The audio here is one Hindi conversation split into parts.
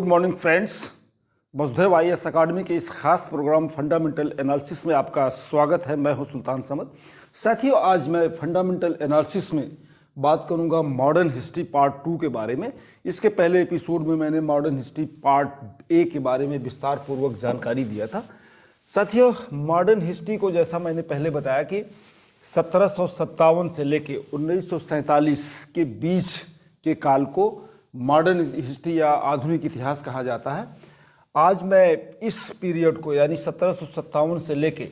मॉर्निंग फ्रेंड्स, वसुधैव IAS अकाडमी के इस खास प्रोग्राम फंडामेंटल एनालिसिस में आपका स्वागत है। मैं हूं सुल्तान समद। साथियों, आज मैं फंडामेंटल एनालिसिस में बात करूंगा मॉडर्न हिस्ट्री पार्ट 2 के बारे में। इसके पहले एपिसोड में मैंने मॉडर्न हिस्ट्री पार्ट ए के बारे में विस्तार पूर्वक जानकारी दिया था। साथियों, मॉडर्न हिस्ट्री को जैसा मैंने पहले बताया कि 1757 से लेके 1947 के बीच के काल को मॉडर्न हिस्ट्री या आधुनिक इतिहास कहा जाता है। आज मैं इस पीरियड को यानी 1757 से लेके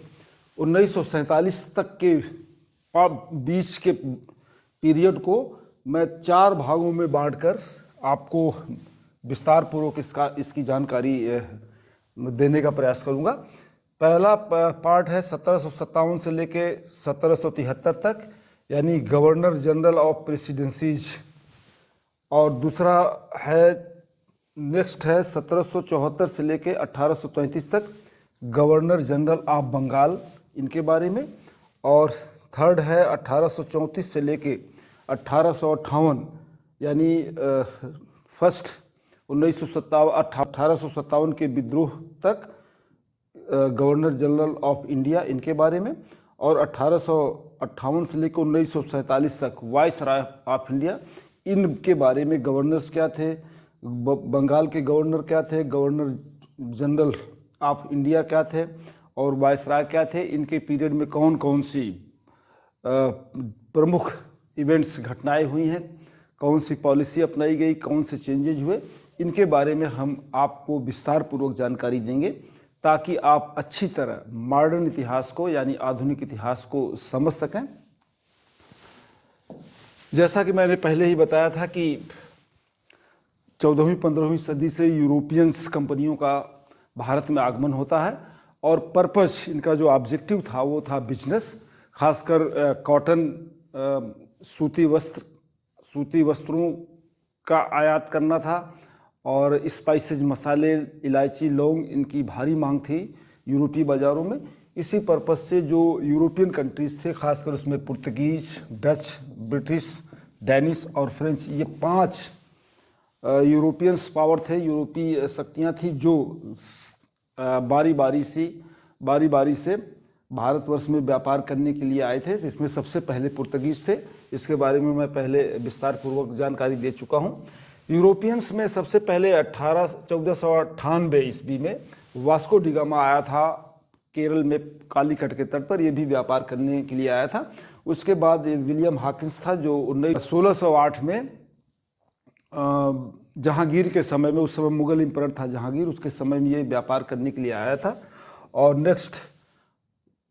1947 तक के बीच के पीरियड को मैं 4 भागों में बांटकर आपको विस्तार पूर्वक इसकी जानकारी देने का प्रयास करूंगा। पहला पार्ट है 1757 से लेके 1773 तक, यानी गवर्नर जनरल ऑफ प्रेसिडेंसीज, और दूसरा है नेक्स्ट है 1774 से लेके 1833 तक गवर्नर जनरल ऑफ बंगाल, इनके बारे में। और थर्ड है 1834 से लेके 1858 यानी फर्स्ट 1857 के विद्रोह तक गवर्नर जनरल ऑफ इंडिया, इनके बारे में। और 1858 से लेकर 1947 तक वाइसराय ऑफ इंडिया, इनके बारे में गवर्नर्स क्या थे, बंगाल के गवर्नर क्या थे, गवर्नर जनरल ऑफ इंडिया क्या थे और वाइसराय क्या थे, इनके पीरियड में कौन कौन सी प्रमुख इवेंट्स घटनाएं हुई हैं, कौन सी पॉलिसी अपनाई गई, कौन से चेंजेज हुए, इनके बारे में हम आपको विस्तार पूर्वक जानकारी देंगे ताकि आप अच्छी तरह मॉडर्न इतिहास को यानी आधुनिक इतिहास को समझ सकें। जैसा कि मैंने पहले ही बताया था कि 14वीं-15वीं सदी से यूरोपियंस कंपनियों का भारत में आगमन होता है और पर्पस, इनका जो ऑब्जेक्टिव था वो था बिजनेस, खासकर कॉटन, सूती वस्त्रों का आयात करना था और स्पाइसेज, मसाले, इलायची, लौंग, इनकी भारी मांग थी यूरोपीय बाज़ारों में। इसी पर्पस से जो यूरोपियन कंट्रीज़ थे, खासकर उसमें पुर्तगीज, डच, ब्रिटिश, डेनिश और फ्रेंच, ये 5 यूरोपियंस पावर थे, यूरोपीय शक्तियाँ थी जो बारी बारी से भारतवर्ष में व्यापार करने के लिए आए थे। इसमें सबसे पहले पुर्तगीज थे, इसके बारे में मैं पहले विस्तार पूर्वक जानकारी दे चुका हूँ। यूरोपियंस में सबसे पहले 1498 ईस्वी में वास्को डी गामा आया था केरल में कालीकट के तट पर, यह भी व्यापार करने के लिए आया था। उसके बाद विलियम हॉकिंस था जो 1608 में जहांगीर के समय में, उस समय मुगल एम्परर था जहांगीर, उसके समय में ये व्यापार करने के लिए आया था। और नेक्स्ट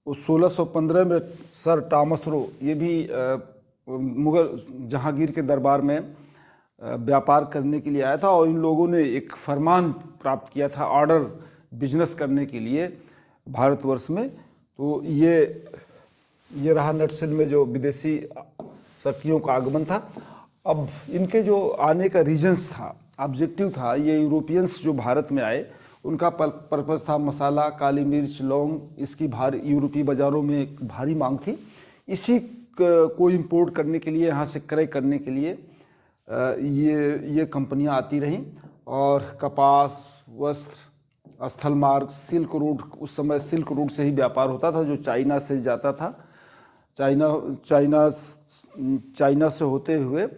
1615 में सर टॉमस रो, ये भी मुगल जहांगीर के दरबार में व्यापार करने के लिए आया था और इन लोगों ने एक फरमान प्राप्त किया था ऑर्डर बिजनेस करने के लिए भारतवर्ष में। तो ये रहा नटसेल में जो विदेशी शक्तियों का आगमन था। अब इनके जो आने का रीजन्स था, ऑब्जेक्टिव था, ये यूरोपियंस जो भारत में आए उनका पर्पस था मसाला, काली मिर्च, लौंग, इसकी यूरोपीय बाज़ारों में भारी मांग थी। इसी को इंपोर्ट करने के लिए, यहाँ से क्रय करने के लिए ये कंपनियाँ आती रहीं। और कपास, वस्त्र, स्थल मार्ग, सिल्क रूट, उस समय सिल्क रूट से ही व्यापार होता था जो चाइना से जाता था, चाइना से होते हुए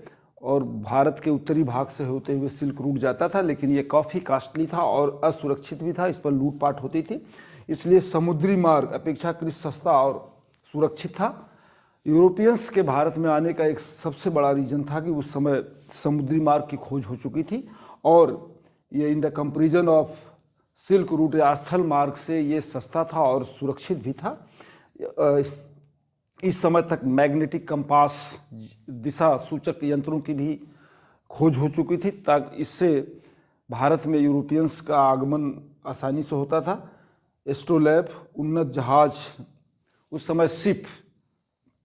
और भारत के उत्तरी भाग से होते हुए सिल्क रूट जाता था। लेकिन ये काफ़ी कॉस्टली था और असुरक्षित भी था, इस पर लूटपाट होती थी, इसलिए समुद्री मार्ग अपेक्षाकृत सस्ता और सुरक्षित था। यूरोपियंस के भारत में आने का एक सबसे बड़ा रीज़न था कि उस समय समुद्री मार्ग की खोज हो चुकी थी और ये in the comparison of silk route या स्थल मार्ग से ये सस्ता था और सुरक्षित भी था। इस समय तक मैग्नेटिक कंपास, दिशा सूचक यंत्रों की भी खोज हो चुकी थी, ताकि इससे भारत में यूरोपियंस का आगमन आसानी से होता था। एस्ट्रोलैब, उन्नत जहाज, उस समय शिप,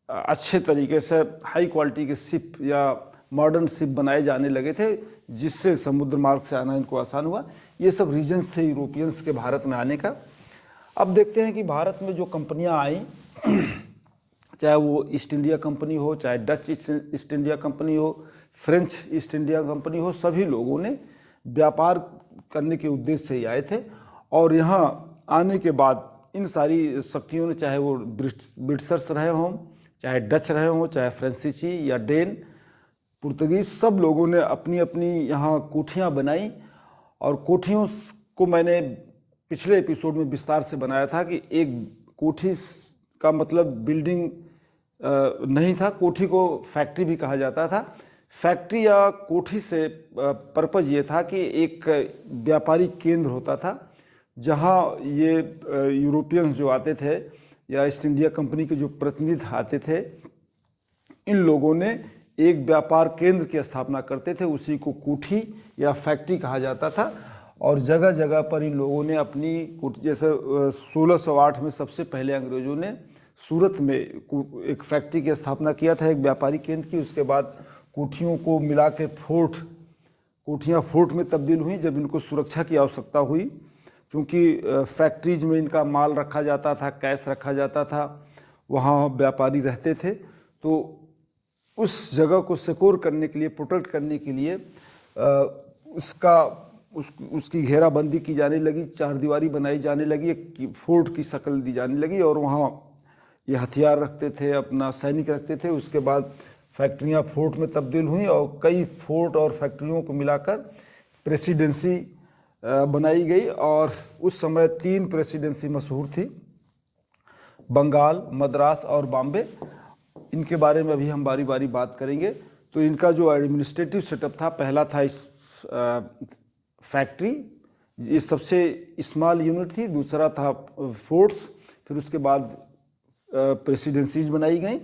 अच्छे तरीके से हाई क्वालिटी के शिप या मॉडर्न शिप बनाए जाने लगे थे, जिससे समुद्र मार्ग से आना इनको आसान हुआ। ये सब रीजन्स थे यूरोपियंस के भारत में आने का। अब देखते हैं कि भारत में जो कंपनियां आई, चाहे वो ईस्ट इंडिया कंपनी हो, चाहे डच ईस्ट इंडिया कंपनी हो, फ्रेंच ईस्ट इंडिया कंपनी हो, सभी लोगों ने व्यापार करने के उद्देश्य से ही आए थे। और यहाँ आने के बाद इन सारी शक्तियों ने, चाहे वो ब्रिटिशर्स रहे हों, चाहे डच रहे हों, चाहे फ्रांसीसी या डेन, पुर्तगीज, सब लोगों ने अपनी अपनी यहाँ कोठियाँ बनाई। और कोठियों को मैंने पिछले एपिसोड में विस्तार से बनाया था कि एक कोठी का मतलब बिल्डिंग नहीं था, कोठी को फैक्ट्री भी कहा जाता था। फैक्ट्री या कोठी से पर्पज़ ये था कि एक व्यापारिक केंद्र होता था जहाँ ये यूरोपियंस जो आते थे या ईस्ट इंडिया कंपनी के जो प्रतिनिधि आते थे, इन लोगों ने एक व्यापार केंद्र की स्थापना करते थे, उसी को कोठी या फैक्ट्री कहा जाता था। और जगह जगह पर इन लोगों ने अपनी, जैसे 1608 में सबसे पहले अंग्रेज़ों ने सूरत में एक फैक्ट्री की स्थापना किया था, एक व्यापारिक केंद्र की। उसके बाद कोठियों को मिला के कोठियाँ फोर्ट में तब्दील हुई जब इनको सुरक्षा की आवश्यकता हुई, क्योंकि फैक्ट्रीज में इनका माल रखा जाता था, कैश रखा जाता था, वहाँ व्यापारी रहते थे। तो उस जगह को सिक्योर करने के लिए, प्रोटेक्ट करने के लिए उसकी घेराबंदी की जाने लगी, चारदीवारी बनाई जाने लगी, एक फोर्ट की शक्ल दी जाने लगी, और वहाँ ये हथियार रखते थे, अपना सैनिक रखते थे। उसके बाद फैक्ट्रियाँ फोर्ट में तब्दील हुई और कई फोर्ट और फैक्ट्रियों को मिलाकर प्रेसिडेंसी बनाई गई। और उस समय 3 प्रेसिडेंसी मशहूर थी, बंगाल, मद्रास और बॉम्बे। इनके बारे में अभी हम बारी बारी बात करेंगे। तो इनका जो एडमिनिस्ट्रेटिव सेटअप था, पहला था इस फैक्ट्री, ये सबसे स्मॉल यूनिट थी। दूसरा था फोर्ट्स, फिर उसके बाद प्रेसिडेंसीज बनाई गई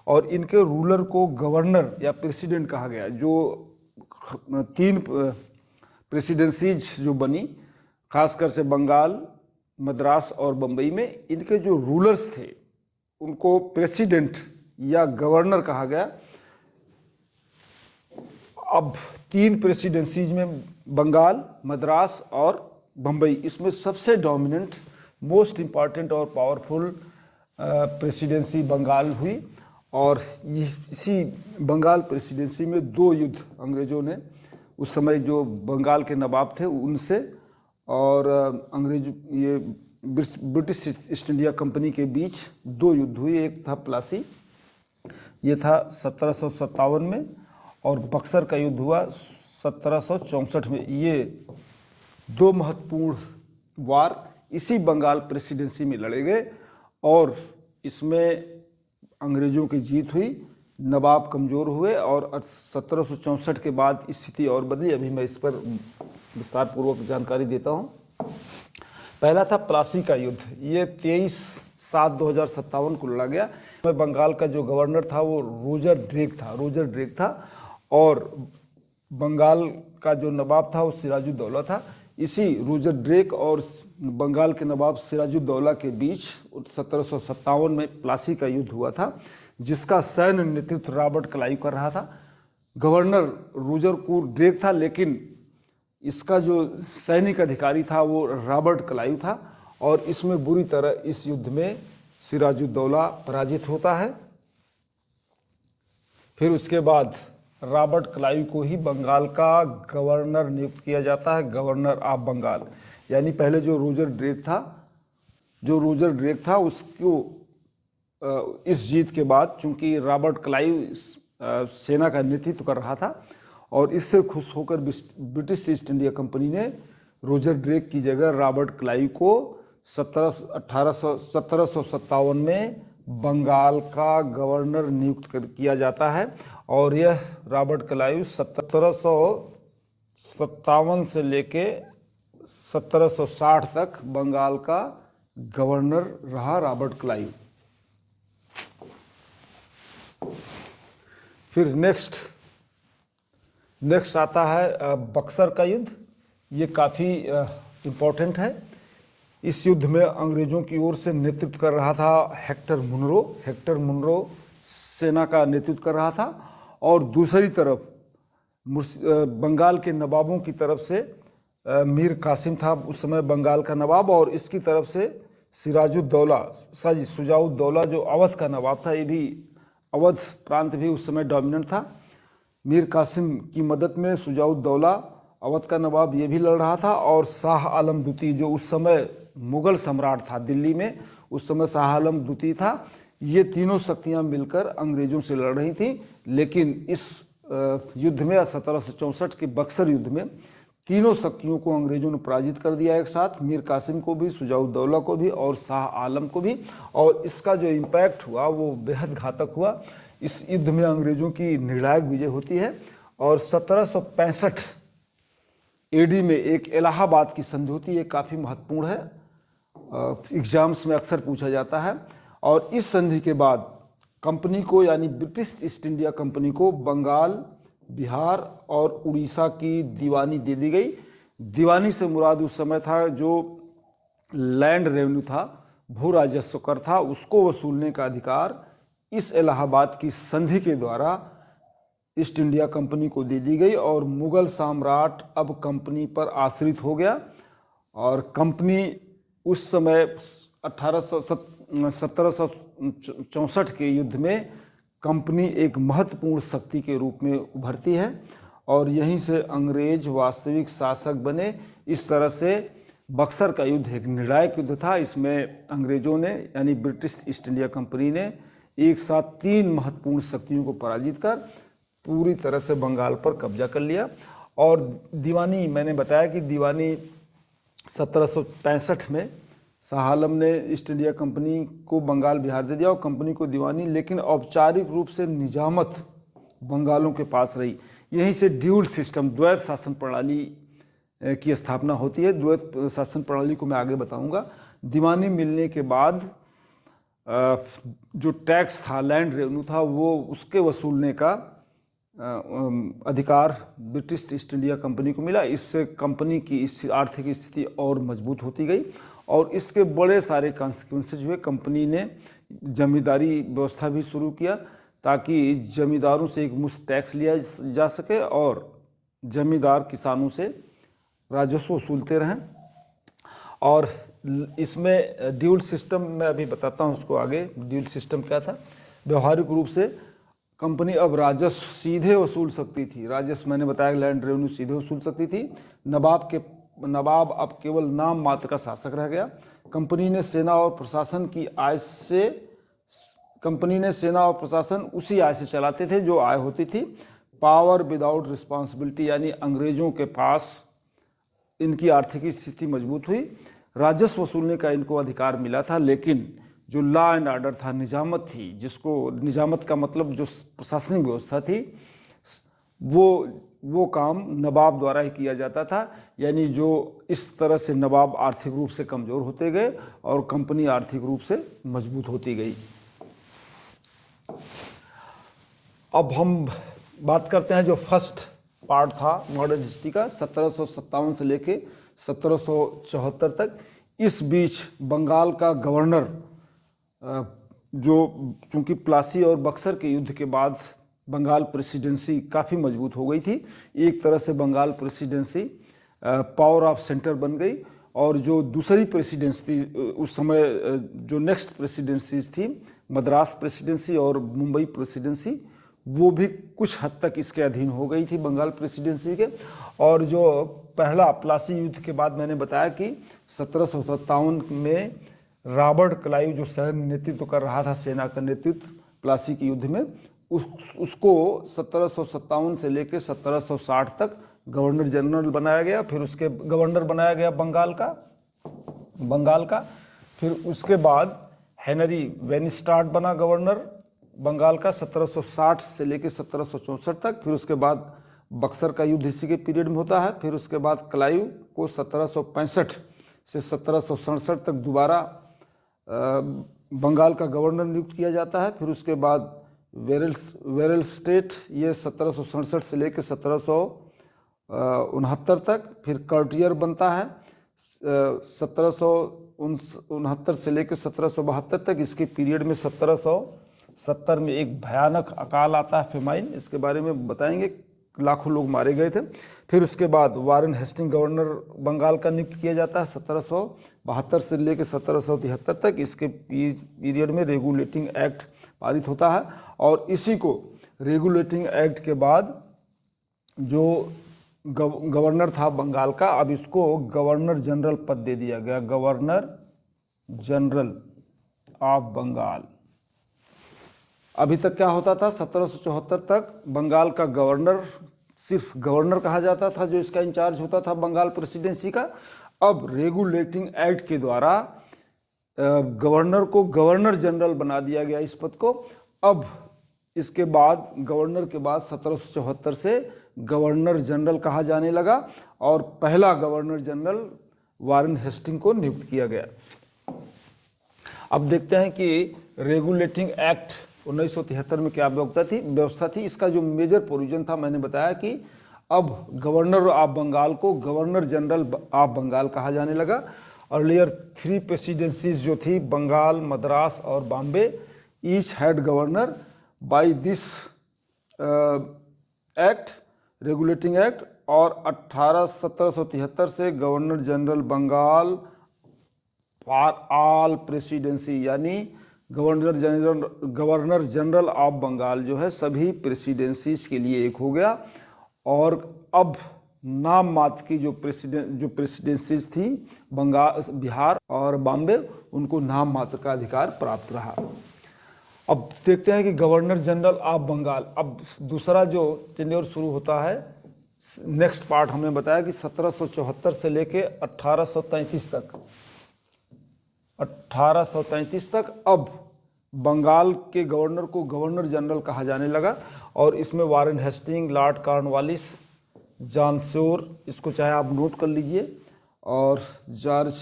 और इनके रूलर को गवर्नर या प्रेसिडेंट कहा गया। जो 3 प्रेसिडेंसीज जो बनी, खासकर से बंगाल, मद्रास और बम्बई में, इनके जो रूलर्स थे उनको प्रेसिडेंट या गवर्नर कहा गया। अब 3 प्रेसिडेंसीज में बंगाल, मद्रास और बम्बई, इसमें सबसे डोमिनेंट, मोस्ट इम्पॉर्टेंट और पावरफुल प्रेसिडेंसी बंगाल हुई। और इसी बंगाल प्रेसिडेंसी में 2 युद्ध अंग्रेज़ों ने, उस समय जो बंगाल के नवाब थे उनसे और ये ब्रिटिश ईस्ट इंडिया कंपनी के बीच 2 युद्ध हुए। एक था प्लासी, ये था 1757 में, और बक्सर का युद्ध हुआ 1764 में। ये 2 महत्वपूर्ण वार इसी बंगाल प्रेसिडेंसी में लड़े गए और इसमें अंग्रेज़ों की जीत हुई, नवाब कमज़ोर हुए और 1764 के बाद स्थिति और बदली। अभी मैं इस पर विस्तार पूर्वक जानकारी देता हूँ। पहला था प्लासी का युद्ध, ये 23/7/2057 को लड़ा गया। बंगाल का जो गवर्नर था वो रोजर ड्रेक था और बंगाल का जो नवाब था वो सिराजुद्दौला था। इसी रोजर ड्रेक और बंगाल के नवाब सिराजुद्दौला के बीच 1757 में प्लासी का युद्ध हुआ था, जिसका सैन्य नेतृत्व रॉबर्ट क्लाइव कर रहा था। गवर्नर रोजर कूर ड्रेक था, लेकिन इसका जो सैनिक अधिकारी था वो रॉबर्ट क्लाइव था। और इसमें बुरी तरह इस युद्ध में सिराजुद्दौला पराजित होता है। फिर उसके बाद रॉबर्ट क्लाइव को ही बंगाल का गवर्नर नियुक्त किया जाता है, गवर्नर ऑफ बंगाल। यानी पहले जो रोजर ड्रेक था उसको इस जीत के बाद, चूंकि रॉबर्ट क्लाइव सेना का नेतृत्व कर रहा था और इससे खुश होकर ब्रिटिश ईस्ट इंडिया कंपनी ने रोजर ड्रेक की जगह रॉबर्ट क्लाइव को 1757 में बंगाल का गवर्नर नियुक्त किया जाता है। और यह रॉबर्ट क्लाइव 1757 से लेके 1760 तक बंगाल का गवर्नर रहा रॉबर्ट क्लाइव। फिर नेक्स्ट आता है बक्सर का युद्ध। ये काफ़ी इम्पोर्टेंट है। इस युद्ध में अंग्रेज़ों की ओर से नेतृत्व कर रहा था हेक्टर मुनरो सेना का नेतृत्व कर रहा था, और दूसरी तरफ बंगाल के नवाबों की तरफ से मीर कासिम था उस समय बंगाल का नवाब, और इसकी तरफ से शुजाउद्दौला जो अवध का नवाब था। ये भी अवध प्रांत भी उस समय डोमिनेंट था। मीर कासिम की मदद में शुजाउद्दौला अवध का नवाब ये भी लड़ रहा था, और शाह आलम द्वितीय जो उस समय मुगल सम्राट था दिल्ली में, उस समय शाह आलम द्वितीय था। ये तीनों शक्तियां मिलकर अंग्रेजों से लड़ रही थी। लेकिन इस युद्ध में 1764 के बक्सर युद्ध में तीनों शक्तियों को अंग्रेजों ने पराजित कर दिया एक साथ, मीर कासिम को भी, शुजाउद्दौला को भी और शाह आलम को भी। और इसका जो इम्पैक्ट हुआ वो बेहद घातक हुआ। इस युद्ध में अंग्रेजों की निर्णायक विजय होती है। और 1765 एडी में एक इलाहाबाद की संधि होती है, काफ़ी महत्वपूर्ण है, एग्जाम्स में अक्सर पूछा जाता है। और इस संधि के बाद कंपनी को, यानी ब्रिटिश ईस्ट इंडिया कंपनी को, बंगाल, बिहार और उड़ीसा की दीवानी दे दी गई। दीवानी से मुराद उस समय था जो लैंड रेवेन्यू था, भू राजस्व कर था, उसको वसूलने का अधिकार इस इलाहाबाद की संधि के द्वारा ईस्ट इंडिया कंपनी को दे दी गई। और मुगल सम्राट अब कंपनी पर आश्रित हो गया। और कंपनी उस समय 1764 के युद्ध में कंपनी एक महत्वपूर्ण शक्ति के रूप में उभरती है, और यहीं से अंग्रेज वास्तविक शासक बने। इस तरह से बक्सर का युद्ध एक निर्णायक युद्ध था। इसमें अंग्रेजों ने, यानी ब्रिटिश ईस्ट इंडिया कंपनी ने, एक साथ 3 महत्वपूर्ण शक्तियों को पराजित कर पूरी तरह से बंगाल पर कब्जा कर लिया। और दीवानी, मैंने बताया कि दीवानी 1765 में शाह आलम ने ईस्ट इंडिया कंपनी को बंगाल बिहार दे दिया और कंपनी को दीवानी, लेकिन औपचारिक रूप से निजामत बंगालों के पास रही। यहीं से ड्यूल सिस्टम, द्वैत शासन प्रणाली की स्थापना होती है। द्वैत शासन प्रणाली को मैं आगे बताऊंगा। दीवानी मिलने के बाद जो टैक्स था, लैंड रेवेन्यू था, वो उसके वसूलने का अधिकार ब्रिटिश ईस्ट इंडिया कंपनी को मिला। इससे कंपनी की आर्थिक स्थिति और मजबूत होती गई, और इसके बड़े सारे कॉन्सिक्वेंसेज हुए। कंपनी ने जमींदारी व्यवस्था भी शुरू किया ताकि जमींदारों से एक मुश्त टैक्स लिया जा सके और जमींदार किसानों से राजस्व वसूलते रहें। और इसमें ड्यूल सिस्टम, मैं अभी बताता हूँ उसको आगे। ड्यूल सिस्टम क्या था? व्यवहारिक रूप से कंपनी अब राजस्व सीधे वसूल सकती थी। राजस्व, मैंने बताया, लैंड रेवेन्यू सीधे वसूल सकती थी। नवाब अब केवल नाम मात्र का शासक रह गया। कंपनी ने सेना और प्रशासन उसी आय से चलाते थे जो आय होती थी। पावर विदाउट रिस्पॉन्सिबिलिटी, यानी अंग्रेजों के पास इनकी आर्थिक स्थिति मजबूत हुई, राजस्व वसूलने का इनको अधिकार मिला था। लेकिन जो लॉ एंड ऑर्डर था, निजामत थी, जिसको निजामत का मतलब जो प्रशासनिक व्यवस्था थी, वो काम नवाब द्वारा ही किया जाता था। यानी जो इस तरह से नवाब आर्थिक रूप से कमज़ोर होते गए और कंपनी आर्थिक रूप से मजबूत होती गई। अब हम बात करते हैं जो फर्स्ट पार्ट था मॉडर्न हिस्ट्री का, 1757 से लेके 1774 तक। इस बीच बंगाल का गवर्नर, जो चूंकि प्लासी और बक्सर के युद्ध के बाद बंगाल प्रेसिडेंसी काफ़ी मजबूत हो गई थी, एक तरह से Bengal presidency power of centre बन गई। और जो दूसरी प्रेसिडेंसी थी उस समय, जो नेक्स्ट प्रेसिडेंसीज थी, मद्रास प्रेसिडेंसी और मुंबई प्रेसिडेंसी, वो भी कुछ हद तक इसके अधीन हो गई थी बंगाल प्रेसिडेंसी के। और जो पहला प्लासी युद्ध के बाद मैंने बताया कि 1757 में रॉबर्ट क्लाइव, जो सैन्य नेतृत्व कर रहा था, सेना का नेतृत्व प्लासी के युद्ध में, उसको 1757 से लेकर 1760 तक गवर्नर जनरल बनाया गया। फिर उसके गवर्नर बनाया गया बंगाल का। फिर उसके बाद हेनरी वेनिस्टार्ट बना गवर्नर बंगाल का 1760 से लेकर 1764 तक। फिर उसके बाद बक्सर का युद्ध इसी के पीरियड में होता है। फिर उसके बाद क्लाइव को 1765 से 1767 तक दोबारा बंगाल का गवर्नर नियुक्त किया जाता है। फिर उसके बाद वेरल स्टेट, ये 1767 से लेकर 1769 तक। फिर कर्टियर बनता है 1769 से लेकर 1772 तक। इसके पीरियड में 1770 में एक भयानक अकाल आता है, फेमाइन, इसके बारे में बताएंगे, लाखों लोग मारे गए थे। फिर उसके बाद वारेन हेस्टिंग गवर्नर बंगाल का नियुक्त किया जाता है 1772 से लेकर 1773 तक। इसके पीरियड में रेगुलेटिंग एक्ट पारित होता है। और इसी को रेगुलेटिंग एक्ट के बाद जो गवर्नर था बंगाल का, अब इसको गवर्नर जनरल पद दे दिया गया, गवर्नर जनरल ऑफ बंगाल। अभी तक क्या होता था, 1774 तक बंगाल का गवर्नर सिर्फ गवर्नर कहा जाता था, जो इसका इंचार्ज होता था बंगाल प्रेसिडेंसी का। अब रेगुलेटिंग एक्ट के द्वारा गवर्नर को गवर्नर जनरल बना दिया गया इस पद को। अब इसके बाद गवर्नर के बाद 1774 से गवर्नर जनरल कहा जाने लगा और पहला गवर्नर जनरल वारेन हेस्टिंग को नियुक्त किया गया। अब देखते हैं कि रेगुलेटिंग एक्ट 1973 में क्या व्यवस्था थी। इसका जो मेजर प्रोविजन था, मैंने बताया कि अब गवर्नर ऑफ बंगाल को गवर्नर जनरल ऑफ बंगाल कहा जाने लगा। अर्लियर 3 प्रेसिडेंसीज जो थी, बंगाल, मद्रास और Bombay, each had governor. By this act, regulating act, और 1773 से governor general Bengal for all presidency, यानी गवर्नर जनरल ऑफ बंगाल जो है सभी प्रेसिडेंसीज के लिए एक हो गया। और अब नाम मात्र की जो प्रेसिडेंसीज थी, बंगाल, बिहार और बॉम्बे, उनको नाम मात्र का अधिकार प्राप्त रहा। अब देखते हैं कि गवर्नर जनरल ऑफ बंगाल, अब दूसरा जो टेन्योर शुरू होता है, नेक्स्ट पार्ट हमने बताया कि 1774 से लेके 1833 तक, 1833 तक अब बंगाल के गवर्नर को गवर्नर जनरल कहा जाने लगा। और इसमें Warren Hastings, Lord Cornwallis, John Shore, इसको चाहे आप नोट कर लीजिए, और George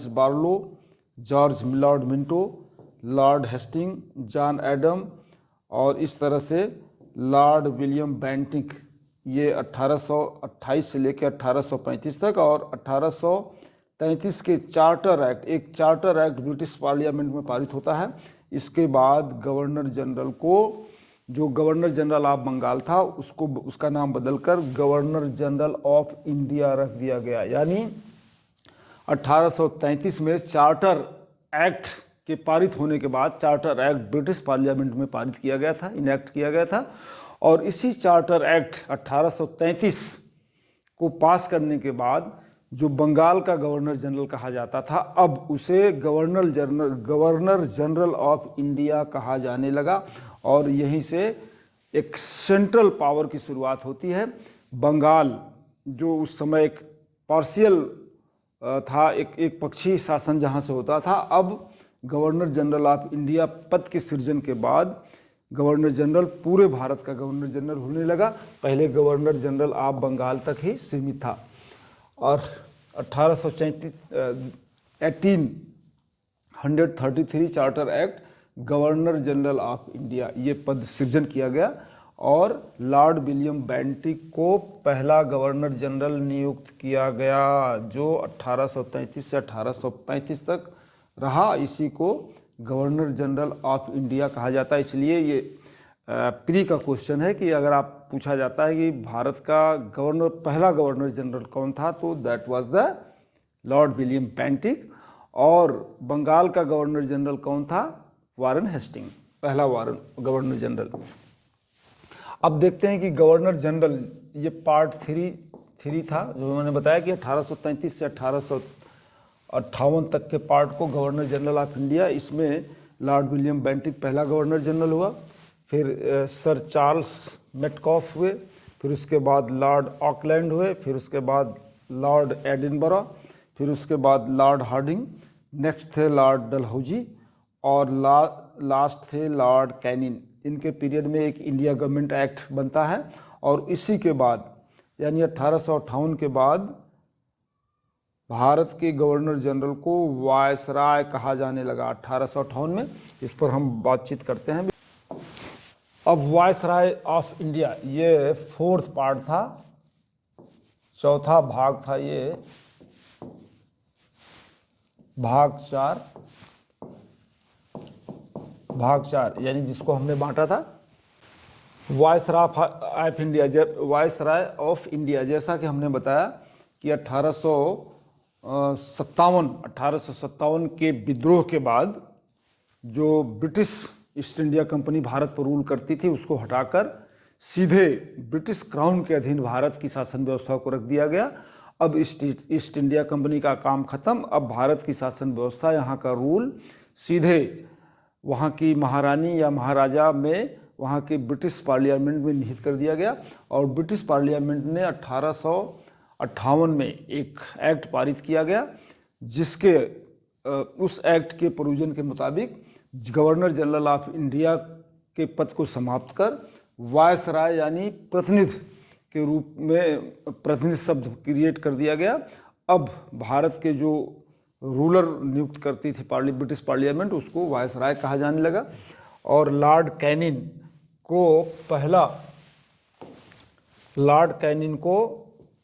Barlow, George milord Minto, Lord Hastings, John Adam, और इस तरह से लॉर्ड विलियम बेंटिक, ये 1828 से लेकर 1835 तक। और 1833 के चार्टर एक्ट, एक चार्टर एक्ट ब्रिटिश पार्लियामेंट में पारित होता है। इसके बाद गवर्नर जनरल को, जो गवर्नर जनरल ऑफ बंगाल था, उसका नाम बदलकर गवर्नर जनरल ऑफ इंडिया रख दिया गया। यानी 1833 में चार्टर एक्ट के पारित होने के बाद, चार्टर एक्ट ब्रिटिश पार्लियामेंट में पारित किया गया था, इनेक्ट किया गया था। और इसी चार्टर एक्ट 1833 को पास करने के बाद जो बंगाल का गवर्नर जनरल कहा जाता था, अब उसे गवर्नर जनरल ऑफ इंडिया कहा जाने लगा। और यहीं से एक सेंट्रल पावर की शुरुआत होती है। बंगाल जो उस समय एक पार्शियल था, एक पक्षी शासन जहां से होता था, अब गवर्नर जनरल ऑफ इंडिया पद के सृजन के बाद गवर्नर जनरल पूरे भारत का गवर्नर जनरल होने लगा। पहले गवर्नर जनरल ऑफ बंगाल तक ही सीमित था। और 1833 charter act, governor general of India, ये पद सृजन किया गया। और लॉर्ड विलियम बेंटिक को पहला गवर्नर जनरल नियुक्त किया गया, जो 1833 से 1835 तक रहा। इसी को गवर्नर जनरल ऑफ इंडिया कहा जाता है। इसलिए ये प्री का क्वेश्चन है कि अगर आप पूछा जाता है कि भारत का पहला गवर्नर जनरल कौन था, तो that was the Lord William Bentinck. और बंगाल का गवर्नर जनरल कौन था? वारेन हेस्टिंग, पहला गवर्नर जनरल। अब देखते हैं कि गवर्नर जनरल, ये पार्ट 3 था, जो मैंने बताया कि 1833 से 1858 तक के पार्ट को गवर्नर जनरल ऑफ इंडिया, इसमें लॉर्ड विलियम बेंटिक पहला गवर्नर जनरल हुआ। फिर सर चार्ल्स मेटकॉफ हुए, फिर उसके बाद लॉर्ड ऑकलैंड हुए, फिर उसके बाद लॉर्ड एडिनबरा, फिर उसके बाद लॉर्ड हार्डिंग, नेक्स्ट थे लॉर्ड डलहौजी, और लास्ट थे लॉर्ड कैनिन। इनके पीरियड में एक इंडिया गवर्नमेंट एक्ट बनता है। और इसी के बाद यानी 1858 के बाद भारत के गवर्नर जनरल को वायसराय कहा जाने लगा 1858 में। इस पर हम बातचीत करते हैं। अब वायसराय ऑफ इंडिया, ये 4th पार्ट था, चौथा भाग था, ये भाग 4 यानी जिसको हमने बांटा था। वायसराय ऑफ इंडिया, जैसा कि हमने बताया कि 1857 के विद्रोह के बाद जो British east India company Bharat पर रूल करती थी, उसको हटाकर सीधे ब्रिटिश क्राउन के अधीन भारत की शासन व्यवस्था को रख दिया गया। अब ईस्ट इंडिया कंपनी का काम खत्म, अब भारत की शासन व्यवस्था, यहाँ का रूल सीधे वहाँ की महारानी या महाराजा में वहाँ के ब्रिटिश पार्लियामेंट में निहित कर दिया गया। और ब्रिटिश पार्लियामेंट ने 1858 में एक एक्ट पारित किया गया, जिसके उस एक्ट के प्रोविजन के मुताबिक गवर्नर जनरल ऑफ इंडिया के पद को समाप्त कर वायसराय यानी प्रतिनिधि के रूप में प्रतिनिधि शब्द क्रिएट कर दिया गया। अब भारत के जो रूलर नियुक्त करती थी ब्रिटिश पार्लियामेंट, उसको वायसराय कहा जाने लगा। और लॉर्ड कैनिन को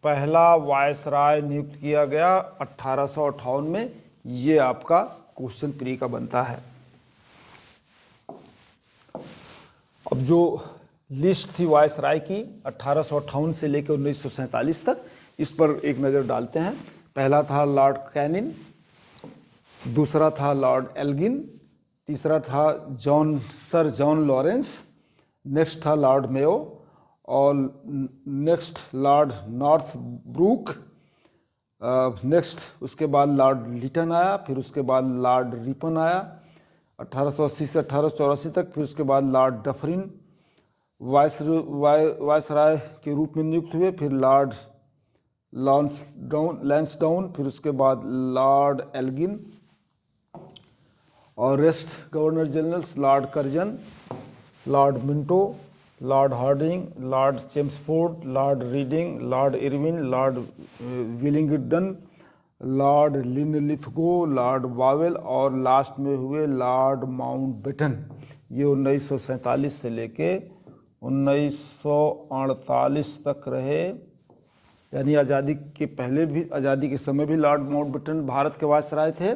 पहला वायसराय नियुक्त किया गया 1858 में। ये आपका क्वेश्चन 3 का बनता है। अब जो लिस्ट थी वायसराय की 1858 से लेकर 1947 तक, इस पर एक नज़र डालते हैं। पहला था लॉर्ड कैनिन, दूसरा था लॉर्ड एल्गिन, तीसरा था सर जॉन लॉरेंस, नेक्स्ट था लॉर्ड मेयो, और next Lord Northbrook, next उसके बाद लॉर्ड लिटन आया, फिर उसके बाद लॉर्ड रिपन आया 1880 से 1884 तक, फिर उसके बाद लॉर्ड डफरिन वायसराय के रूप में नियुक्त हुए, फिर लॉर्ड लैंसडाउन, फिर उसके बाद लॉर्ड एल्गिन, और rest governor generals Lord Curzon, Lord Minto, Lord Hardinge, Lord Chelmsford, Lord Reading, Lord Irwin, Lord Willingdon, Lord Linlithgow, Lord Wavell, और लास्ट में हुए लॉर्ड माउंटबेटन। ये 1947 से लेके 1948 तक रहे, यानी आज़ादी के पहले भी, आज़ादी के समय भी लॉर्ड माउंटबेटन भारत के वायसराय थे,